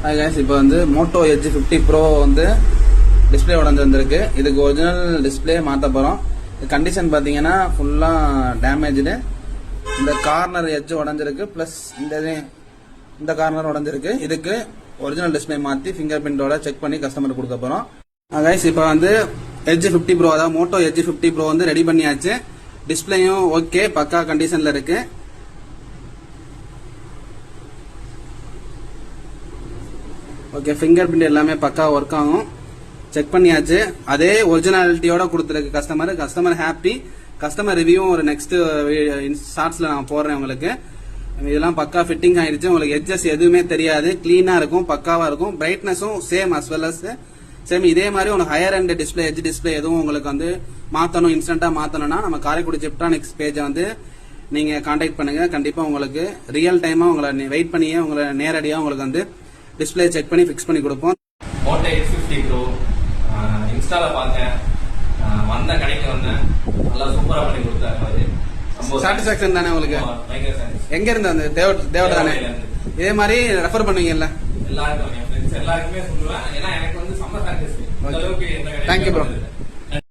Hi guys, இப்போ வந்து Moto edge 50 bro வந்து டிஸ்பிளே உடஞ்சு வந்திருக்கு. இதுக்கு ஒரிஜினல் டிஸ்பிளே மாற்ற போகிறோம். கண்டிஷன் பார்த்தீங்கன்னா ஃபுல்லாக டேமேஜ்டு. இந்த கார்னர் எட்ஜ் உடஞ்சிருக்கு, ப்ளஸ் இந்த கார்னர் உடஞ்சிருக்கு. இதுக்கு ஒரிஜினல் டிஸ்பிளே மாற்றி ஃபிங்கர் பிரிண்டோட செக் பண்ணி கஸ்டமருக்கு கொடுக்க போகிறோம். गाइस, இப்போ வந்து எட்ஜ் 50 ப்ரோ, அதாவது மோட்டோ எட்ஜ் 50 ப்ரோ வந்து ரெடி பண்ணியாச்சு. டிஸ்பிளேயும் ஓகே, பக்கா கண்டிஷனில் இருக்கு. ஓகே, ஃபிங்கர் பிரிண்ட் எல்லாமே பக்கா ஒர்க் ஆகும். செக் பண்ணியாச்சு. அதே ஒரிஜினாலிட்டியோட கொடுத்துருக்கு கஸ்டமர் ஹாப்பி. கஸ்டமர் ரிவ்யூ ஒரு நெக்ஸ்ட் ஷார்ட்ஸ்ல நான் போடுறேன் உங்களுக்கு. இதெல்லாம் பக்கா ஃபிட்டிங் ஆயிடுச்சு. உங்களுக்கு எட்ஜஸ் எதுவுமே தெரியாது, கிளீனா இருக்கும், பக்காவா இருக்கும். பிரைட்னஸும் same as well as same. இதே மாதிரி உங்களுக்கு higher end display, edge display எதுவும் உங்களுக்கு வந்து மாத்தணும், இன்ஸ்டன்டா மாத்தணும்னா நம்ம காரைக்குடி ஜெப்ட்ரானிக்ஸ் பேஜை வந்து நீங்க கான்டாக்ட் பண்ணுங்க. கண்டிப்பா உங்களுக்கு ரியல் டைமா உங்களை வெயிட் பண்ணியே உங்களை நேரடியா உங்களுக்கு வந்து டிஸ்பிளே செக் பண்ணி ஃபிக்ஸ் பண்ணி கொடுப்போம். மோட்டோ எட்ஜ் 50 ப்ரோ இன்ஸ்டால பார்த்தேன், வந்த கடைக்கு வந்தேன், நல்லா சூப்பரா பண்ணி கொடுத்தாரு. சாட்டிஸ்பாக்சன் தானே உங்களுக்கு? எங்க இருந்து? அந்த தேவட தானே? இதே மாதிரி ரெஃபர் பண்ணுவீங்கல்ல எல்லாருக்கும், என் ஃப்ரெண்ட்ஸ் எல்லாருக்குமே சொல்லுவேன். ஏன்னா எனக்கு வந்து செம்ம சாட்டிஸ்ஃபை. Thank you bro.